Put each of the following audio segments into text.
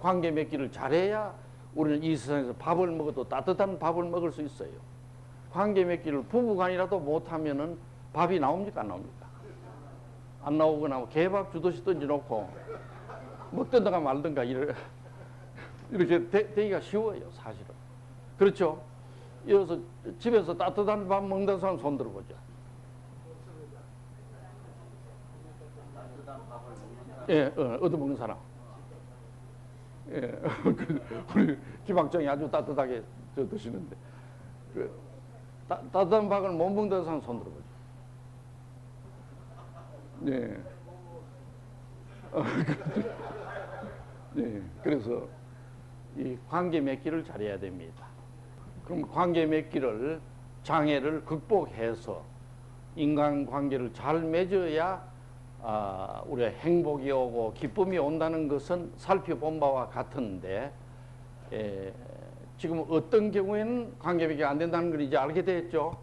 관계 맺기를 잘해야 우리는 이 세상에서 밥을 먹어도 따뜻한 밥을 먹을 수 있어요. 관계 맺기를 부부간이라도 못하면은 밥이 나옵니까? 안 나옵니까? 안 나오거나 개밥 주듯이 던져놓고 먹든가 말든가 이렇게 되기가 쉬워요, 사실은. 그렇죠? 이어서 집에서 따뜻한 밥 먹는 사람 손 들어보죠. 예, 얻어먹는 사람. 예, 우리 김학정이 아주 따뜻하게 드시는데 따뜻한 밥을 못 먹는 사람 손 들어보죠. 네. 네, 그래서 이 관계 맺기를 잘해야 됩니다. 그럼 관계 맺기를 장애를 극복해서 인간관계를 잘 맺어야 우리가 행복이 오고 기쁨이 온다는 것은 살펴본 바와 같은데 지금 어떤 경우에는 관계 맺기가 안 된다는 걸 이제 알게 됐죠.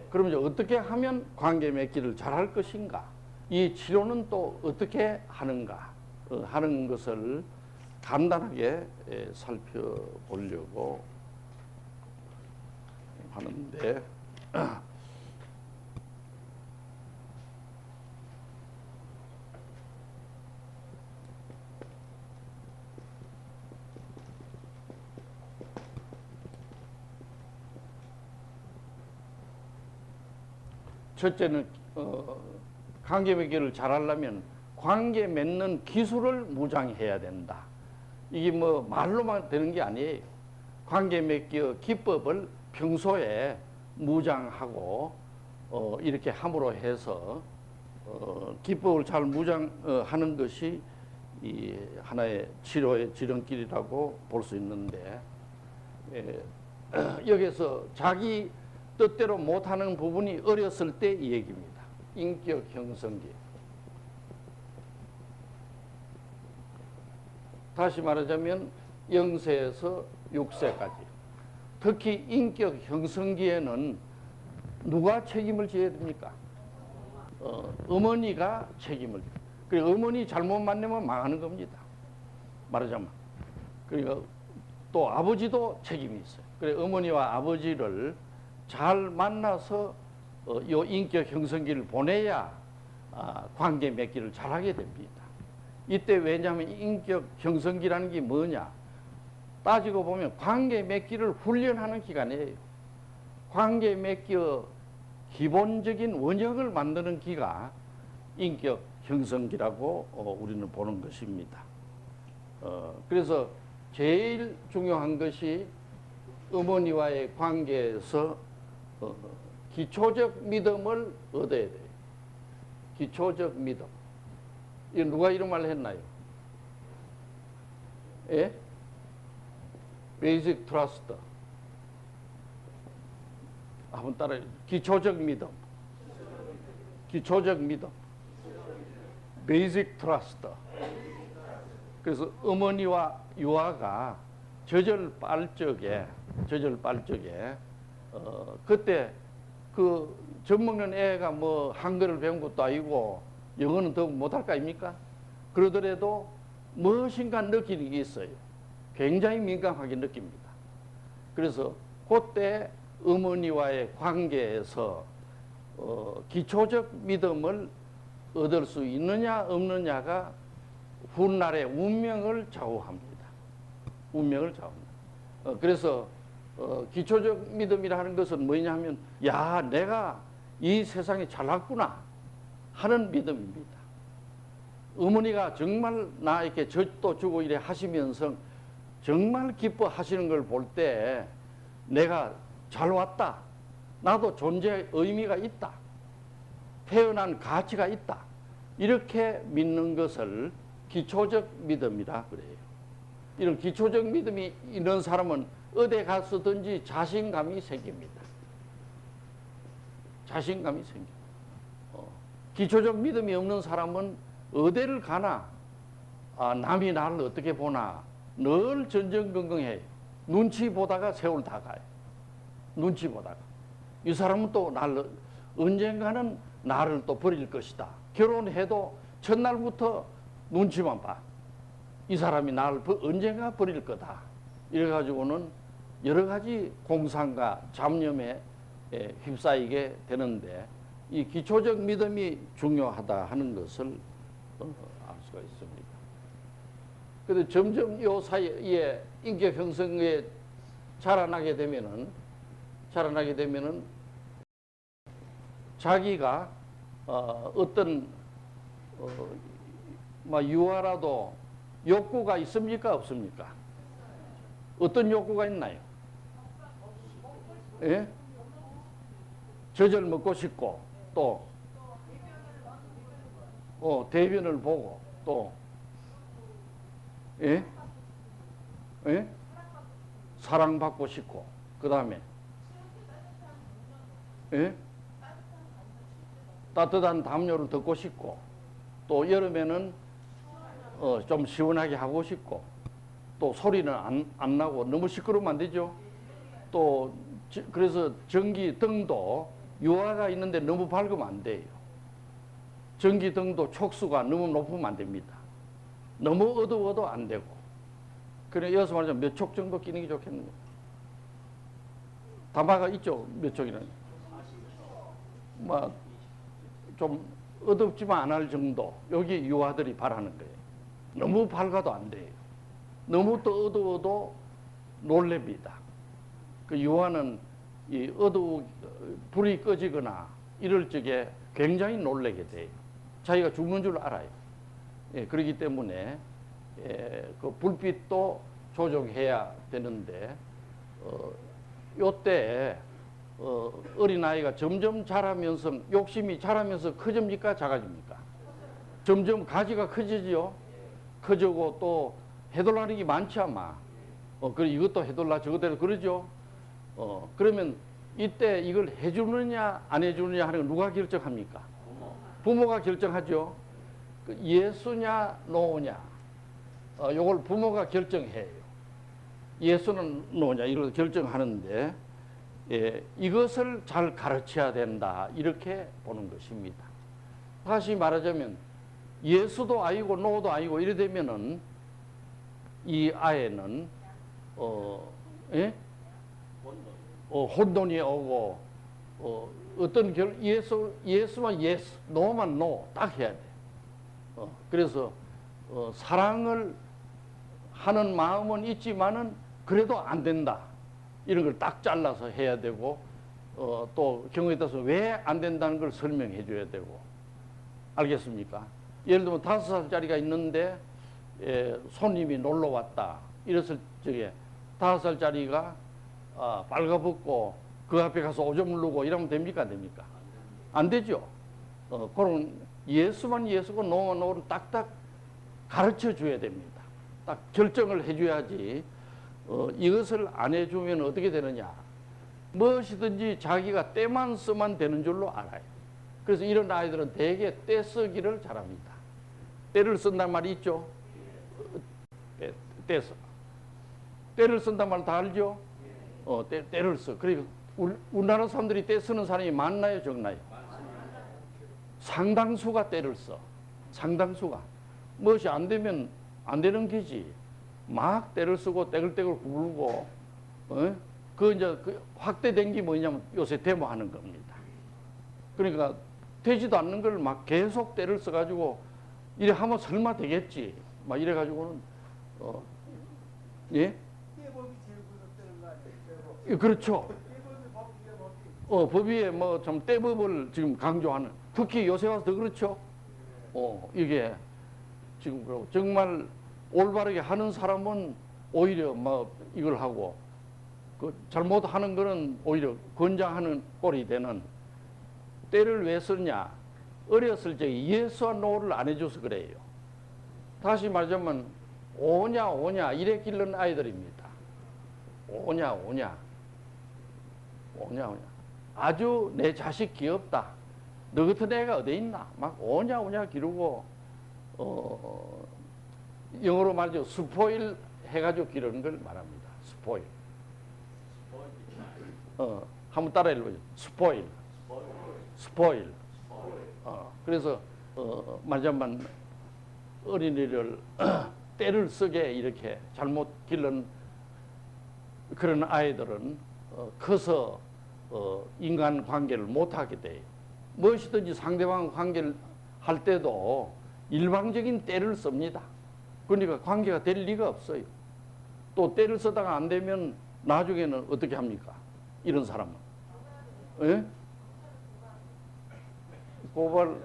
그럼 이제 어떻게 하면 관계 맺기를 잘할 것인가? 이 치료는 또 어떻게 하는가 하는 것을 간단하게 살펴보려고 하는데 첫째는 관계 맺기를 잘하려면 관계 맺는 기술을 무장해야 된다. 이게 뭐 말로만 되는 게 아니에요. 관계 맺기 기법을 평소에 무장하고 이렇게 함으로 해서 기법을 잘 무장하는 것이 이 하나의 치료의 지름길이라고 볼 수 있는데 여기서 자기 뜻대로 못하는 부분이 어렸을 때 이 얘기입니다. 인격 형성기. 다시 말하자면 0세에서 6세까지. 특히 인격 형성기에는 누가 책임을 져야 됩니까? 어머니가 책임을. 그리고 어머니 잘못 만나면 망하는 겁니다. 말하자면. 그리고 또 아버지도 책임이 있어요. 그래서 어머니와 아버지를 잘 만나서 이 인격 형성기를 보내야 관계 맺기를 잘하게 됩니다. 이때 왜냐하면 인격 형성기라는 게 뭐냐? 따지고 보면 관계 맺기를 훈련하는 기간이에요. 관계 맺기의 기본적인 원형을 만드는 기가 인격 형성기라고 우리는 보는 것입니다. 그래서 제일 중요한 것이 어머니와의 관계에서 기초적 믿음을 얻어야 돼요. 기초적 믿음. 이거 누가 이런 말을 했나요? 예? Basic trust. 한번 따라해. 기초적 믿음. 기초적 믿음. Basic trust. 그래서 어머니와 유아가 저절빨 적에 그때 그 젖먹는 애가 뭐 한글을 배운 것도 아니고 영어는 더 못할 거 아닙니까? 그러더라도 무엇인가 느끼는 게 있어요. 굉장히 민감하게 느낍니다. 그래서 그때 어머니와의 관계에서 기초적 믿음을 얻을 수 있느냐 없느냐가 훗날의 운명을 좌우합니다. 운명을 좌우합니다. 그래서 기초적 믿음이라 하는 것은 뭐냐 하면 야 내가 이 세상에 잘났구나 하는 믿음입니다. 어머니가 정말 나에게 젖도 주고 이래 하시면서 정말 기뻐하시는 걸 볼 때 내가 잘 왔다. 나도 존재의 의미가 있다. 태어난 가치가 있다. 이렇게 믿는 것을 기초적 믿음이라 그래요. 이런 기초적 믿음이 있는 사람은 어디 가서든지 자신감이 생깁니다. 자신감이 생깁니다. 기초적 믿음이 없는 사람은 어디를 가나 남이 나를 어떻게 보나 늘 전전긍긍해요. 눈치 보다가 세월 다 가요. 눈치 보다가. 이 사람은 또 언젠가는 나를 또 버릴 것이다. 결혼해도 첫날부터 눈치만 봐. 이 사람이 나를 언젠가 버릴 거다. 이래가지고는 여러 가지 공상과 잡념에 휩싸이게 되는데 이 기초적 믿음이 중요하다 하는 것을 알 수가 있습니다. 그런데 점점 이 사이에 인격 형성에 자라나게 되면은 자기가 어떤 유아라도 욕구가 있습니까? 없습니까? 어떤 욕구가 있나요? 예? 젖을 먹고 싶고 또 대변을 보고 또 예? 예? 사랑받고 싶고 그 다음에 예? 따뜻한 담요를 덮고 싶고 또 여름에는 좀 시원하게 하고 싶고 또 소리는 안 나고 너무 시끄러우면 안 되죠. 또 그래서 전기등도 유화가 있는데 너무 밝으면 안 돼요. 전기등도 촉수가 너무 높으면 안 됩니다. 너무 어두워도 안 되고. 그래 여기서 말하자면 몇 촉 정도 끼는 게 좋겠네요. 담화가 있죠. 몇 촉이는. 좀 어둡지만 안 할 정도. 여기 유화들이 바라는 거예요. 너무 밝아도 안 돼요. 너무 또 어두워도 놀랍니다. 그 유화는 이 불이 꺼지거나 이럴 적에 굉장히 놀라게 돼요. 자기가 죽는 줄 알아요. 예, 그렇기 때문에 그 불빛도 조정해야 되는데 요때 어린아이가 점점 자라면서 욕심이 자라면서 커집니까? 작아집니까? 점점 가지가 커지지요. 커지고 또 해돌라는 게 많지 아마. 그래 이것도 해돌라 저것도 그러죠. 그러면 이때 이걸 해주느냐 안 해주느냐 하는 건 누가 결정합니까? 부모가 결정하죠. 예수냐 노냐 요걸 부모가 결정해요. 예수는 노냐 이걸 결정하는데 이것을 잘 가르쳐야 된다 이렇게 보는 것입니다. 다시 말하자면 예수도 아니고 노도 아니고 이래 되면은 이 아이는 혼돈이 오고 어떤 예수만 예수, 노만 노 딱 해야 돼. 그래서 사랑을 하는 마음은 있지만은 그래도 안 된다. 이런 걸 딱 잘라서 해야 되고 또 경우에 따라서 왜 안 된다는 걸 설명해 줘야 되고. 알겠습니까? 예를 들면 5살짜리가 있는데 손님이 놀러 왔다. 이랬을 적에 5살짜리가 빨가벗고 그 앞에 가서 오줌 누르고 이러면 됩니까? 안 됩니까? 안 되죠. 그런 예수만 예수고 노만 노를 딱딱 가르쳐 줘야 됩니다. 딱 결정을 해 줘야지 이것을 안 해주면 어떻게 되느냐. 무엇이든지 자기가 때만 쓰면 되는 줄로 알아요. 그래서 이런 아이들은 대개 때 쓰기를 잘합니다. 때를 쓴단 말이 있죠. 때를 쓴단 말 다 알죠? 때를 써. 그리고 우리나라 사람들이 때 쓰는 사람이 많나요, 적나요? 상당수가 때를 써. 상당수가. 무엇이 안 되면 안 되는 게지. 막 때를 쓰고 떼글떼글 굴고, 그 확대된 게 뭐냐면 요새 데모하는 겁니다. 그러니까 되지도 않는 걸 막 계속 때를 써가지고 이래 하면 설마 되겠지. 막 이래가지고는, 예? 그렇죠. 법위에 뭐 좀 떼법을 지금 강조하는, 특히 요새 와서 더 그렇죠. 이게 지금 정말 올바르게 하는 사람은 오히려 뭐 이걸 하고 그 잘못하는 거는 오히려 권장하는 꼴이 되는. 때를 왜 쓰냐? 어렸을 적에 예수와 노를 안 해줘서 그래요. 다시 말하자면 오냐 이래 기르는 아이들입니다. 오냐 아주 내 자식 귀엽다. 너 같은 애가 어디 있나? 막 오냐 기르고 영어로 말하죠. 스포일 해가지고 기르는 걸 말합니다. 스포일. 한번 따라 읽어보죠. 스포일. 그래서 말하자면 어린이를 때를 쓰게 이렇게 잘못 기른 그런 아이들은 커서 인간 관계를 못하게 돼요. 무엇이든지 상대방 관계를 할 때도 일방적인 때를 씁니다. 그러니까 관계가 될 리가 없어요. 또 때를 쓰다가 안 되면 나중에는 어떻게 합니까? 이런 사람은. 예? 고발,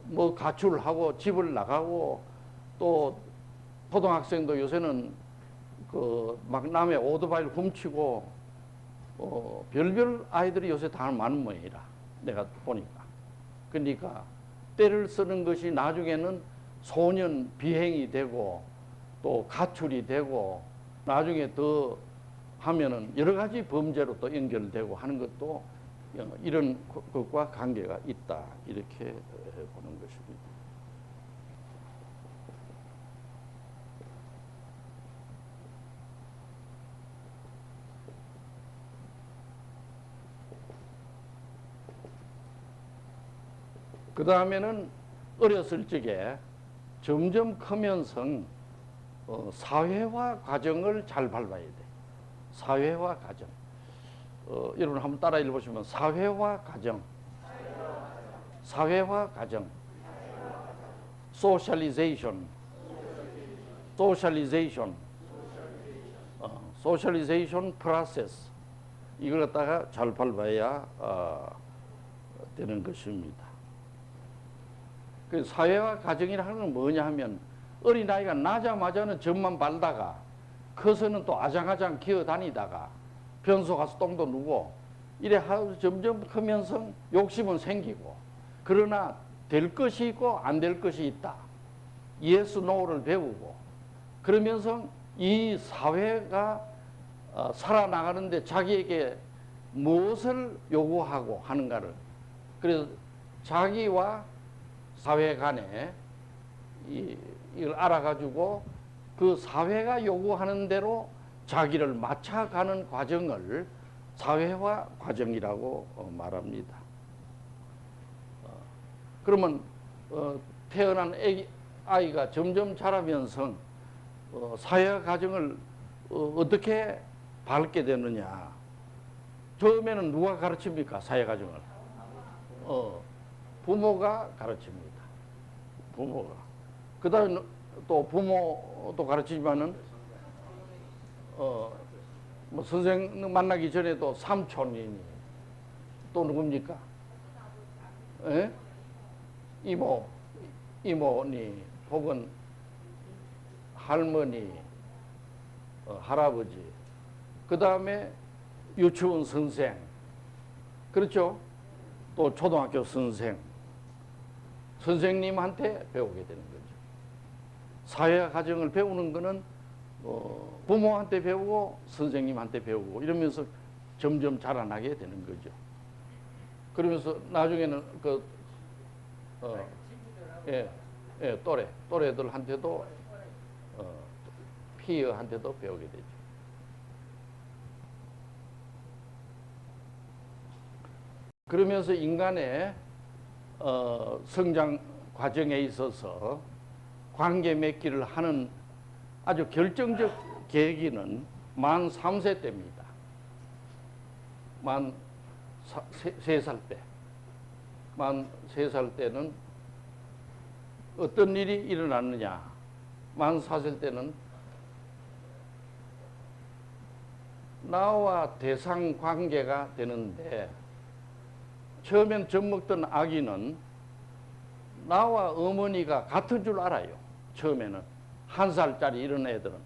뭐 가출하고 집을 나가고 또 초등학생도 요새는 그 막 남의 오토바이를 훔치고 별별 아이들이 요새 다 많은 모양이라 내가 보니까. 그러니까 때를 쓰는 것이 나중에는 소년 비행이 되고 또 가출이 되고 나중에 더 하면은 여러 가지 범죄로 또 연결되고 하는 것도 이런 것과 관계가 있다 이렇게 보는 것입니다. 그 다음에는 어렸을 적에 점점 크면서 사회화 과정을 잘 밟아야 돼. 사회화 과정. 여러분 한번 따라 읽어보시면 사회화 과정. 사회화 과정. 소셜리제이션. 소셜리제이션. 소셜리제이션 프로세스. 이걸 갖다가 잘 밟아야 되는 것입니다. 그 사회화 과정이라는 건 뭐냐 하면 어린아이가 나자마자는 젖만 발다가 커서는 또 아장아장 기어다니다가 변소 가서 똥도 누고 이래 하고 점점 크면서 욕심은 생기고 그러나 될 것이 있고 안 될 것이 있다. yes, no를 배우고 그러면서 이 사회가 살아나가는데 자기에게 무엇을 요구하고 하는가를 그래서 자기와 사회 간에 이걸 알아가지고 그 사회가 요구하는 대로 자기를 맞춰가는 과정을 사회화 과정이라고 말합니다. 그러면 태어난 아이가 점점 자라면서 사회화 과정을 어떻게 밟게 되느냐. 처음에는 누가 가르칩니까? 사회 과정을. 부모가 가르칩니다. 부모가. 그 다음에 또 부모도 가르치지만은, 뭐 선생 만나기 전에도 삼촌이니, 또 누굽니까? 예? 이모니, 혹은 할머니, 할아버지. 그 다음에 유치원 선생. 그렇죠? 또 초등학교 선생님한테 배우게 되는 거죠. 사회화 과정을 배우는 거는 부모한테 배우고 선생님한테 배우고 이러면서 점점 자라나게 되는 거죠. 그러면서 나중에는 또래들한테도 피어한테도 배우게 되죠. 그러면서 인간의 성장 과정에 있어서 관계 맺기를 하는 아주 결정적 계기는 만 3세 때입니다. 만 3살 때. 만 3살 때는 어떤 일이 일어났느냐. 만 4살 때는 나와 대상 관계가 되는데 처음엔 젖먹던 아기는 나와 어머니가 같은 줄 알아요. 처음에는 1살짜리 이런 애들은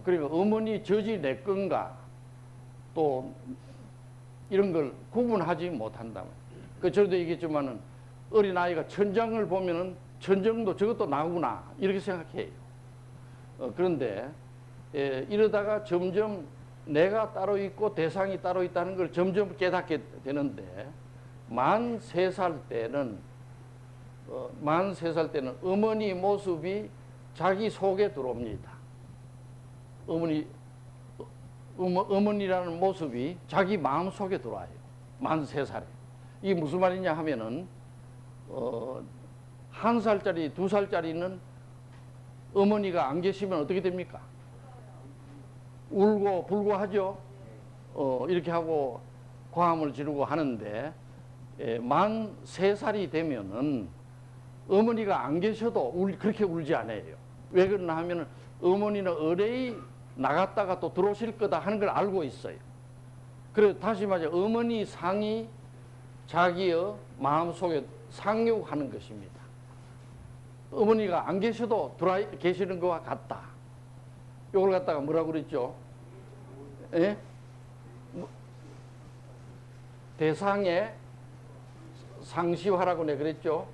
그러니까 어머니 젖이 내 건가 또 이런 걸 구분하지 못한다. 저도 얘기했지만은 어린 아이가 천장을 보면은 천정도 저것도 나구나 이렇게 생각해요. 그런데 이러다가 점점 내가 따로 있고 대상이 따로 있다는 걸 점점 깨닫게 되는데 만 3살 때는 어머니 모습이 자기 속에 들어옵니다. 어머니라는 모습이 자기 마음 속에 들어와요. 만 3살에. 이게 무슨 말이냐 하면은 1살짜리, 2살짜리는 어머니가 안 계시면 어떻게 됩니까? 울고 불고 하죠. 이렇게 하고 고함을 지르고 하는데 만 3살이 되면은 어머니가 안 계셔도 그렇게 울지 않아요. 왜 그러나 하면은 어머니는 의뢰이 나갔다가 또 들어오실 거다 하는 걸 알고 있어요. 그래서 다시 말해 어머니 상이 자기의 마음속에 상륙하는 것입니다. 어머니가 안 계셔도 들어와 계시는 것과 같다. 이걸 갖다가 뭐라고 그랬죠? 예? 대상의 상시화라고 내 그랬죠?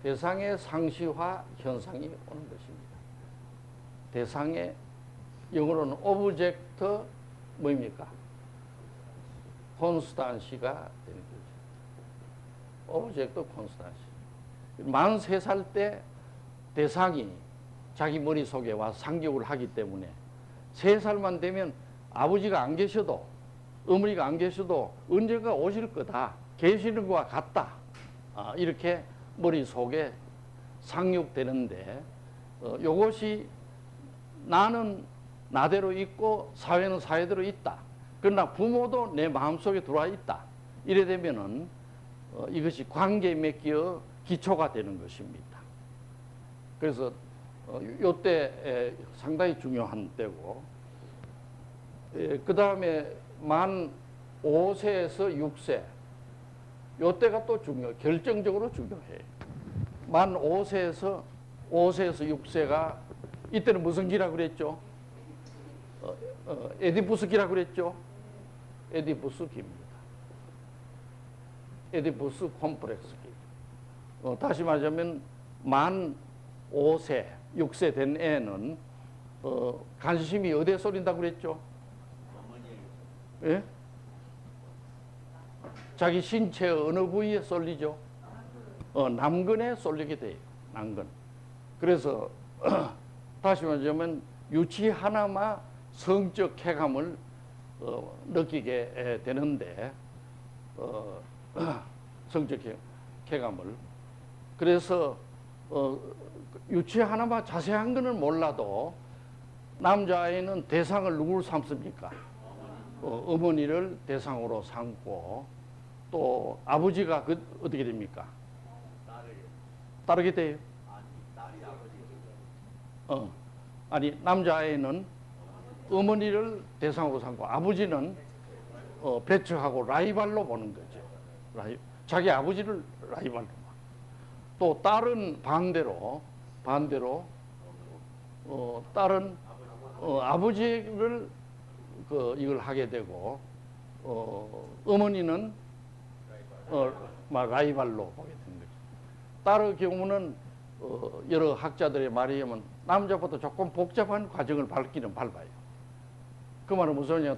대상의 상시화 현상이 오는 것입니다. 대상의 영어로는 오브젝트 뭐입니까? 콘스탄시가 되는 거죠. 오브젝트 콘스탄시. 만 3살 때 대상이 자기 머릿속에 와 상륙을 하기 때문에 3살만 되면 아버지가 안 계셔도 어머니가 안 계셔도 언젠가 오실 거다. 계시는 것과 같다. 이렇게 머릿속에 상륙되는데 이것이 나는 나대로 있고 사회는 사회대로 있다. 그러나 부모도 내 마음속에 들어와 있다. 이래 되면은 이것이 관계 맺기의 기초가 되는 것입니다. 그래서 이때 상당히 중요한 때고 그 다음에 만 5세에서 6세 이때가 또 결정적으로 중요해요. 만 5세에서 6세가 이때는 무슨 기라고 그랬죠? 에디푸스 기라고 그랬죠? 에디푸스 기입니다. 에디푸스 콤플렉스 기. 다시 말하자면 만 5세, 6세 된 애는 관심이 어디에 쏠린다고 그랬죠? 예? 자기 신체의 어느 부위에 쏠리죠? 남근에 쏠리게 돼요. 남근. 그래서 다시 말하자면 유치 하나만 성적 쾌감을 느끼게 되는데 성적 쾌감을 그래서 유치 하나만 자세한 거는 몰라도 남자아이는 대상을 누구를 삼습니까? 어머니를 대상으로 삼고 또 아버지가 어떻게 됩니까? 따르게 돼요. 아니 남자아이는 어머니를 대상으로 삼고 아버지는 배척하고 라이발로 보는 거죠. 자기 아버지를 라이발로. 또 딸은 반대로 딸은 아버지를 이걸 하게 되고 어머니는 라이발로 보게 되는 거죠. 딸의 경우는 여러 학자들의 말에 의하면 남자보다 조금 복잡한 과정을 밟기는 밟아요. 그 말은 무슨 말이냐?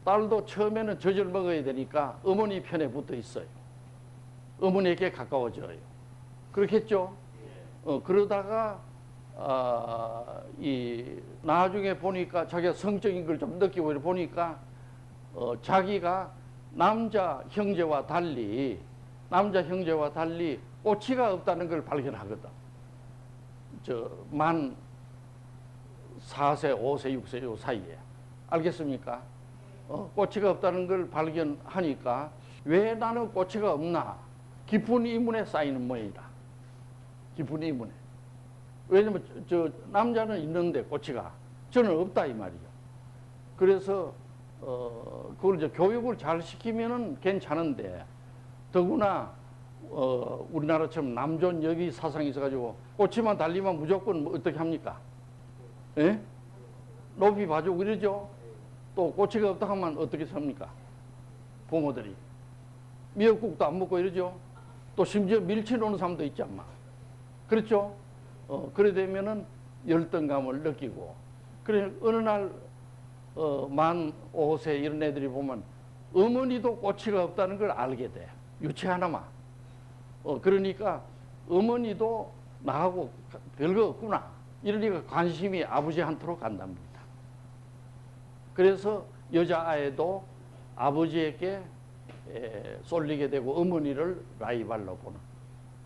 딸도 처음에는 젖을 먹어야 되니까 어머니 편에 붙어 있어요. 어머니에게 가까워져요. 그렇겠죠? 그러다가 나중에 보니까 자기가 성적인 걸 좀 느끼고 보니까 자기가 남자 형제와 달리 꼬치가 없다는 걸 발견하거든. 만 4세, 5세, 6세 요 사이에. 알겠습니까? 꼬치가 없다는 걸 발견하니까 왜 나는 꼬치가 없나? 깊은 이문에 쌓이는 모양이다. 깊은 이문에. 왜냐면 남자는 있는데 꼬치가 저는 없다 이 말이죠. 그래서 그걸 이제 교육을 잘 시키면은 괜찮은데 더구나 우리나라처럼 남존 여비 사상이 있어가지고 꼬치만 달리면 무조건 뭐 어떻게 합니까? 예? 높이 봐주고 그러죠. 또 꼬치가 없다 하면 어떻게 삽니까? 부모들이 미역국도 안 먹고 이러죠. 또 심지어 밀치 놓는 사람도 있지 않나? 그렇죠? 그래 되면은 열등감을 느끼고 그래 어느 날 만 5세 이런 애들이 보면 어머니도 꼬치가 없다는 걸 알게 돼. 유치 하나만. 그러니까 어머니도 나하고 별거 없구나. 이러니까 관심이 아버지한테로 간답니다. 그래서 여자아이도 아버지에게 쏠리게 되고 어머니를 라이발로 보는.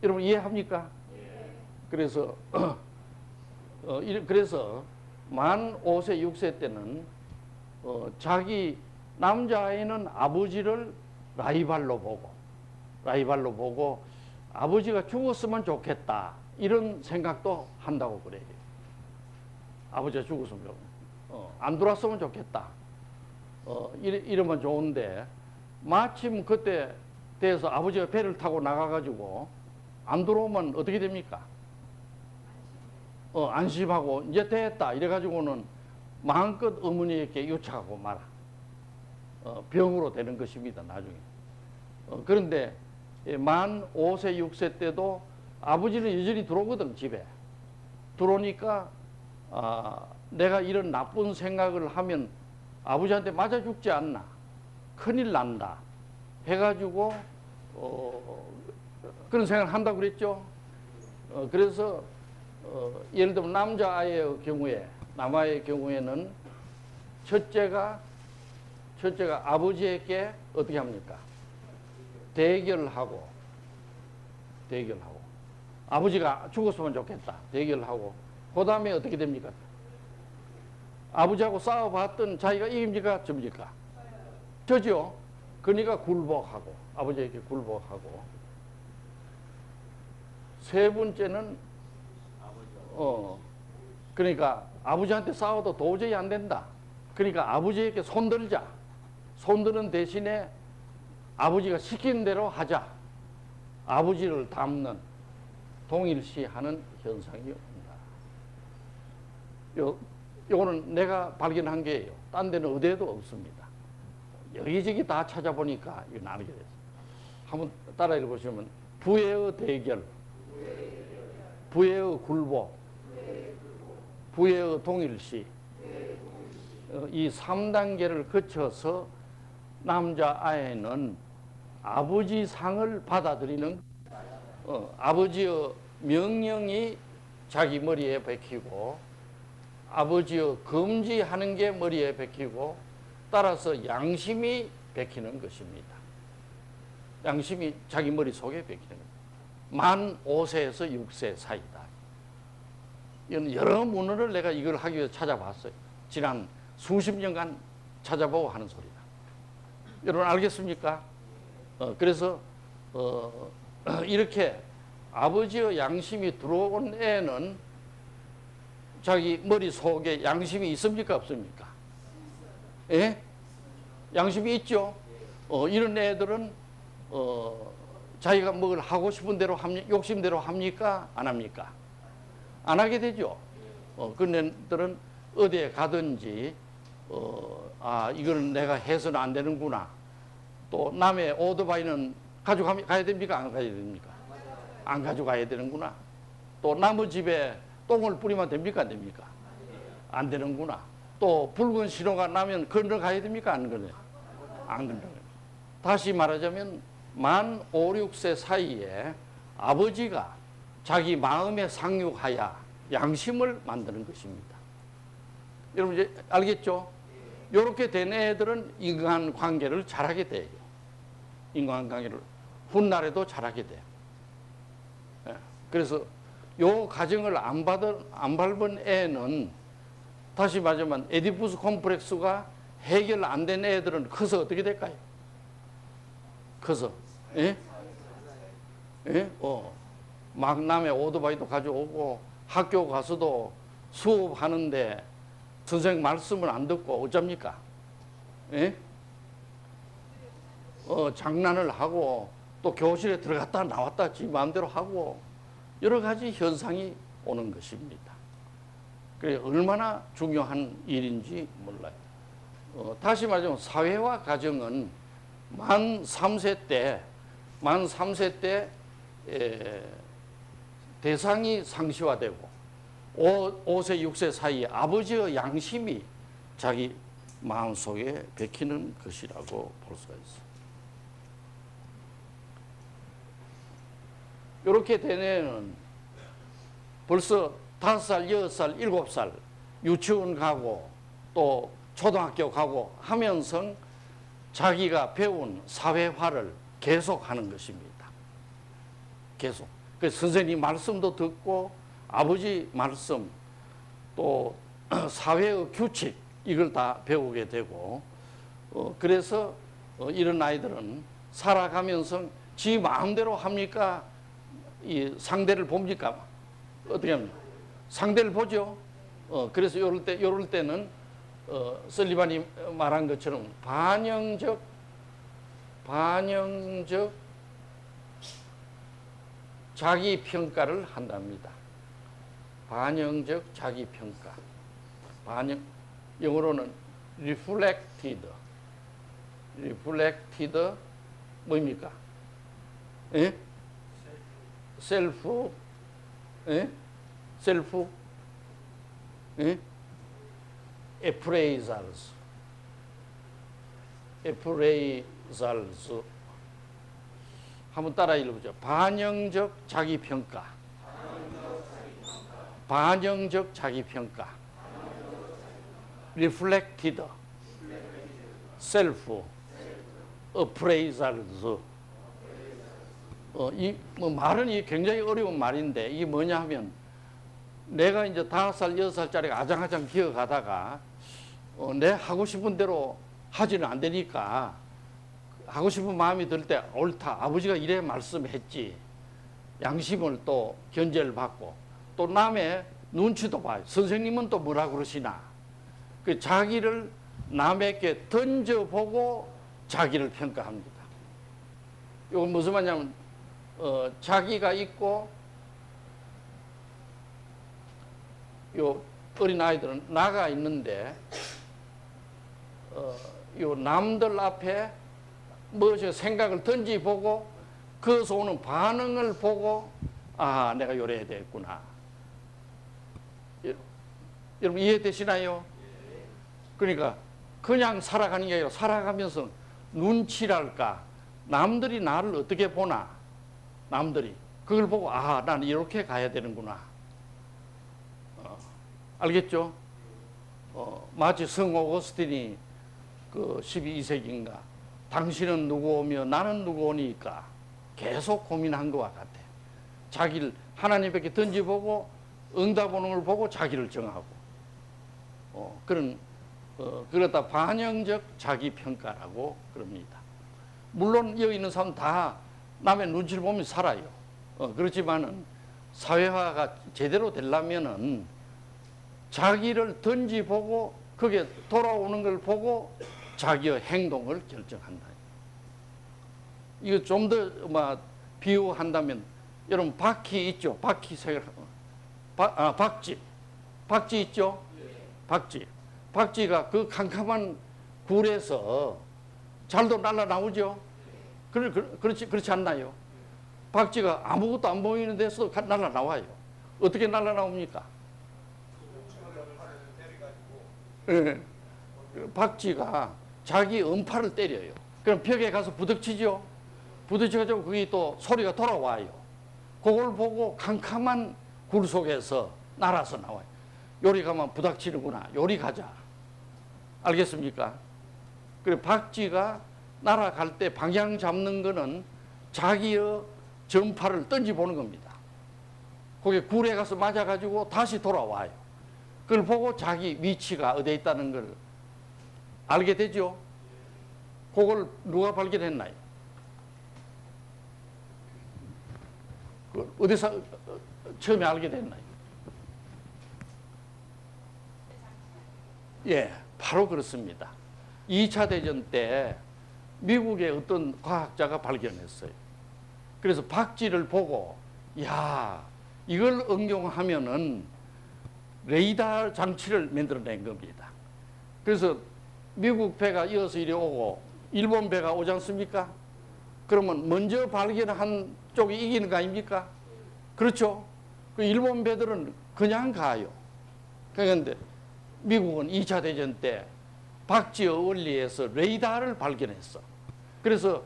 여러분 이해합니까? 그래서 그래서 만 5세, 6세 때는 자기 남자아이는 아버지를 라이발로 보고 아버지가 죽었으면 좋겠다 이런 생각도 한다고 그래요. 아버지가 죽었으면 안 돌아왔으면 좋겠다. 이러면 좋은데 마침 그때 돼서 아버지가 배를 타고 나가가지고 안 들어오면 어떻게 됩니까? 안심하고 이제 됐다 이래가지고는 마음껏 어머니에게 유착하고 말아. 병으로 되는 것입니다 나중에. 그런데 만 5세 6세 때도 아버지는 여전히 들어오거든 집에. 들어오니까 내가 이런 나쁜 생각을 하면 아버지한테 맞아 죽지 않나, 큰일 난다 해가지고 그런 생각을 한다고 그랬죠. 그래서 예를 들면 남자아이의 경우에, 남아의 경우에는 첫째가 아버지에게 어떻게 합니까? 대결하고 아버지가 죽었으면 좋겠다 대결하고 그 다음에 어떻게 됩니까? 아버지하고 싸워봤던 자기가 이깁니까? 접니까? 저죠. 그러니까 굴복하고 아버지에게 굴복하고 세 번째는 그러니까 아버지한테 싸워도 도저히 안 된다. 그러니까 아버지에게 손드는 대신에 아버지가 시키는 대로 하자. 아버지를 닮는 동일시하는 현상이 온다. 요거는 내가 발견한 게예요. 딴 데는 어디에도 없습니다. 여기저기 다 찾아보니까 이거 나누게 됐어요. 한번 따라 읽어보시면 부의 대결, 부의 굴복, 부의 동일시, 이 3단계를 거쳐서 남자아이는 아버지 상을 받아들이는 아버지의 명령이 자기 머리에 박히고 아버지의 금지하는 게 머리에 박히고 따라서 양심이 박히는 것입니다. 양심이 자기 머릿속에 박히는 겁니다. 만 5세에서 6세 사이다. 이건 여러 문헌을 내가 이걸 하기 위해서 찾아봤어요. 지난 수십 년간 찾아보고 하는 소리다. 여러분 알겠습니까? 그래서 이렇게 아버지의 양심이 들어온 애는 자기 머릿속에 양심이 있습니까? 없습니까? 예? 양심이 있죠? 이런 애들은 자기가 뭘 하고 싶은 대로 욕심대로 합니까? 안 합니까? 안 하게 되죠. 그런 애들은 어디에 가든지 이거는 내가 해서는 안 되는구나. 또 남의 오토바이는 가져가야 됩니까? 안 가야 됩니까? 안 가져가야 되는구나. 또 남의 집에 똥을 뿌리면 됩니까? 안 됩니까? 안 되는구나. 또 붉은 신호가 나면 건너가야 됩니까? 안 건너요? 안 건너요. 다시 말하자면 만 5, 6세 사이에 아버지가 자기 마음에 상륙하여 양심을 만드는 것입니다. 여러분 이제 알겠죠? 이렇게 된 애들은 인간관계를 잘하게 돼요. 인간관계를 훗날에도 잘하게 돼요. 그래서 요 과정을 안 밟은 애는 다시 말하자면 에디푸스 콤플렉스가 해결 안 된 애들은 커서 어떻게 될까요? 커서 예? 막 남의 오토바이도 가져오고 학교 가서도 수업하는데 선생님 말씀을 안 듣고 어쩝니까? 예? 장난을 하고 또 교실에 들어갔다 나왔다 지 마음대로 하고 여러 가지 현상이 오는 것입니다. 그래 얼마나 중요한 일인지 몰라요. 다시 말하자면 사회와 가정은 만 3세 때 대상이 상시화되고 5세 6세 사이에 아버지의 양심이 자기 마음속에 박히는 것이라고 볼 수가 있어요. 이렇게 된 애는 벌써 5살, 6살, 7살 유치원 가고 또 초등학교 가고 하면서 자기가 배운 사회화를 계속하는 것입니다. 계속. 그 선생님 말씀도 듣고 아버지 말씀 또 사회의 규칙 이걸 다 배우게 되고 그래서 이런 아이들은 살아가면서 지 마음대로 합니까? 이 상대를 봅니까? 어떻게 합니까? 상대를 보죠. 그래서 요럴 때는 설리반이 말한 것처럼 반영적 자기 평가를 한답니다. 반영적 자기 평가. 영어로는 reflected 뭐입니까? 예? 셀프 appraisals 한번 따라 읽어보죠. 반영적 자기평가. 반영적 자기평가. reflected self appraisals. 말은 이 굉장히 어려운 말인데 이게 뭐냐 하면 내가 이제 5살, 6살짜리가 아장아장 기어가다가 내 하고 싶은 대로 하지는 안 되니까 하고 싶은 마음이 들 때 옳다. 아버지가 이래 말씀했지. 양심을 또 견제를 받고 또 남의 눈치도 봐요. 선생님은 또 뭐라 그러시나. 그 자기를 남에게 던져보고 자기를 평가합니다. 이건 무슨 말이냐면 자기가 있고 요 어린 아이들은 나가 있는데 요 남들 앞에 무엇이 생각을 던지보고 그것서 오는 반응을 보고 아 내가 요래야 되겠구나. 여러분 이해되시나요? 그러니까 그냥 살아가는 게 아니라 살아가면서 눈치랄까 남들이 나를 어떻게 보나 남들이 그걸 보고 아 나는 이렇게 가야 되는구나. 알겠죠? 마치 성 오거스틴이 그 12세기인가 당신은 누구오며 나는 누구오니까 계속 고민한 것과 같아. 자기를 하나님께 던져보고 응답 오는 걸 보고 자기를 정하고 그러다 반영적 자기평가라고 그럽니다. 물론 여기 있는 사람 다 남의 눈치를 보면 살아요. 그렇지만은 사회화가 제대로 되려면은 자기를 던지보고 그게 돌아오는 걸 보고 자기의 행동을 결정한다. 이거 좀 더 비유한다면 여러분 바퀴 있죠? 바퀴 색을 박쥐 있죠? 박쥐가 그 캄캄한 굴에서 잘도 날아나오죠? 그렇지 않나요? 박쥐가 아무것도 안 보이는 데서도 날아나와요. 어떻게 날아나옵니까? 네. 박쥐가 자기 음파를 때려요. 그럼 벽에 가서 부딪히죠? 부딪혀가지고 그게 또 소리가 돌아와요. 그걸 보고 캄캄한 굴 속에서 날아서 나와요. 요리 가면 부닥치는구나. 요리 가자. 알겠습니까? 그리고 박쥐가 날아갈 때 방향 잡는 거는 자기의 전파를 던져보는 겁니다. 거기에 굴에 가서 맞아가지고 다시 돌아와요. 그걸 보고 자기 위치가 어디에 있다는 걸 알게 되죠. 그걸 누가 발견했나요? 어디서 처음에 알게 됐나요? 예, 바로 그렇습니다. 2차 대전 때 미국의 어떤 과학자가 발견했어요. 그래서 박쥐를 보고 야, 이걸 응용하면은 레이더 장치를 만들어낸 겁니다. 그래서 미국 배가 이어서 이리 오고 일본 배가 오지 않습니까? 그러면 먼저 발견한 쪽이 이기는 거 아닙니까? 그렇죠? 그 일본 배들은 그냥 가요. 그런데 미국은 2차 대전 때 박쥐의 원리에서 레이더를 발견했어. 그래서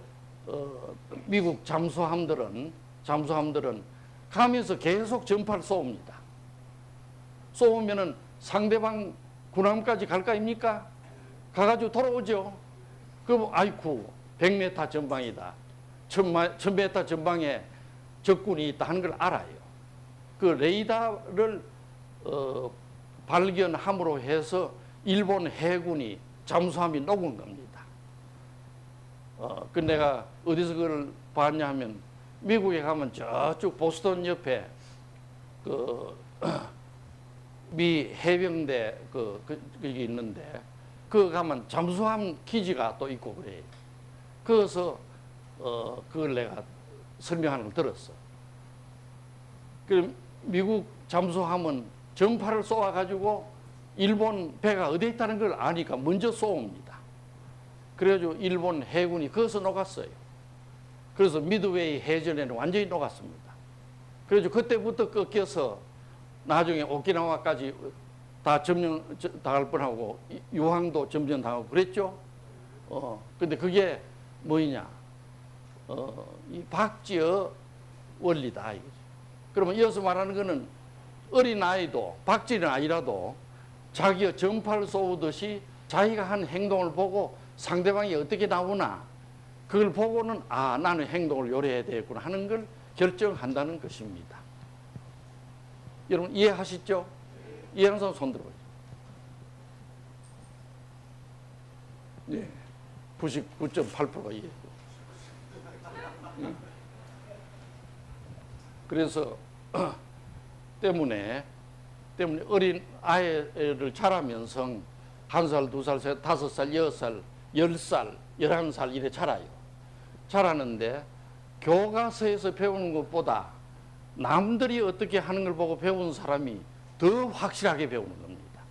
미국 잠수함들은 가면서 계속 전파를 쏘옵니다. 쏘면은 상대방 군함까지 갈 거 아닙니까? 가가지고 돌아오죠. 그럼 아이쿠 100m 전방이다. 1000m 전방에 적군이 있다 하는 걸 알아요. 그 레이더를 발견함으로 해서 일본 해군이 잠수함이 녹은 겁니다. 그 내가 어디서 그걸 봤냐 하면 미국에 가면 저쪽 보스턴 옆에 그 미 해병대 그게 있는데 그 가면 잠수함 기지가 또 있고 그래요. 그래서 그걸 내가 설명하는 걸 들었어. 그 미국 잠수함은 전파를 쏘아가지고 일본 배가 어디에 있다는 걸 아니까 먼저 쏘옵니다. 그래가지고 일본 해군이 거기서 녹았어요. 그래서 미드웨이 해전에는 완전히 녹았습니다. 그래서 그때부터 꺾여서 나중에 오키나와까지 다 점령 당할 뻔하고 유황도 점령당하고 그랬죠. 근데 그게 뭐냐? 이 박쥐의 원리다 이거죠. 그러면 이어서 말하는 거는 어린 아이도 박쥐는 아니라도 자기의 전파를 쏘듯이 자기가 한 행동을 보고 상대방이 어떻게 나오나 그걸 보고는 아 나는 행동을 요래해야 되겠구나 하는 걸 결정한다는 것입니다. 여러분 이해하시죠? 이해하는 사람 손 들어보세요. 네, 99.8%가 이해해요. 그래서 때문에 어린 아이를 자라면서 1살, 2살, 3살, 5살, 6살, 10살, 11살 이래 자라요. 자라는데 교과서에서 배우는 것보다 남들이 어떻게 하는 걸 보고 배운 사람이 더 확실하게 배우는 겁니다.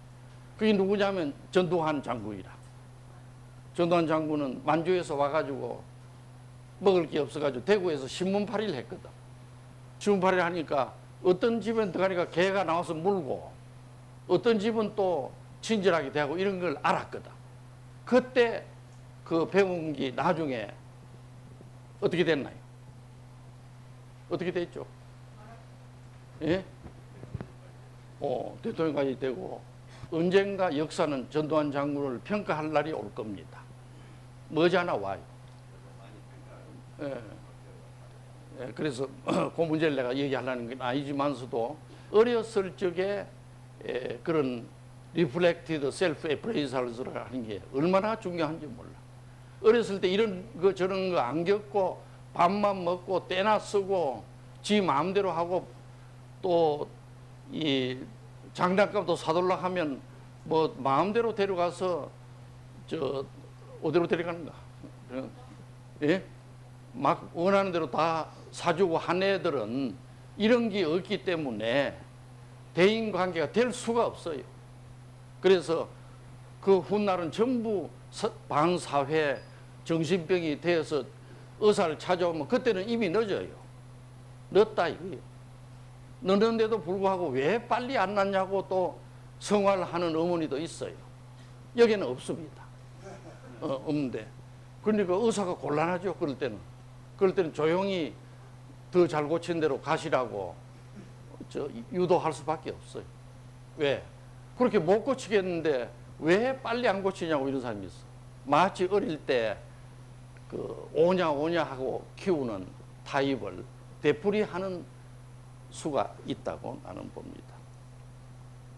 그게 누구냐면 전두환 장군이라. 전두환 장군은 만주에서 와가지고 먹을 게 없어가지고 대구에서 신문팔이를 했거든. 신문팔이를 하니까 어떤 집은 들어가니까 개가 나와서 물고 어떤 집은 또 친절하게 대하고 이런 걸 알았거든. 그때 그 배운 게 나중에 어떻게 됐나요? 어떻게 됐죠? 예? 대통령까지 되고 언젠가 역사는 전두환 장군을 평가할 날이 올 겁니다. 머지않아 와요. 예. 예, 그래서 그 문제를 내가 얘기하려는 건 아니지만서도 어렸을 적에 그런 리플렉티드 셀프 에프레이설을 하는 게 얼마나 중요한지 몰라. 어렸을 때 이런 거 저런 거 안 겪고 밥만 먹고 때나 쓰고 지 마음대로 하고 또 이 장난감도 사달라 하면 뭐 마음대로 데려가서 저 어디로 데려가는가? 예? 막 원하는 대로 다 사주고 한 애들은 이런 게 없기 때문에 대인 관계가 될 수가 없어요. 그래서 그 훗날은 전부 반사회 정신병이 되어서 의사를 찾아오면 그때는 이미 늦어요. 늦다 이거예요. 늦는데도 불구하고 왜 빨리 안 났냐고 또 성화를 하는 어머니도 있어요. 여기는 없습니다. 없는데. 그러니까 의사가 곤란하죠. 그럴 때는 조용히 더 잘 고친 대로 가시라고 유도할 수밖에 없어요. 왜? 그렇게 못 고치겠는데 왜 빨리 안 고치냐고 이런 사람이 있어. 마치 어릴 때 그 오냐 하고 키우는 타입을 되풀이하는 수가 있다고 나는 봅니다.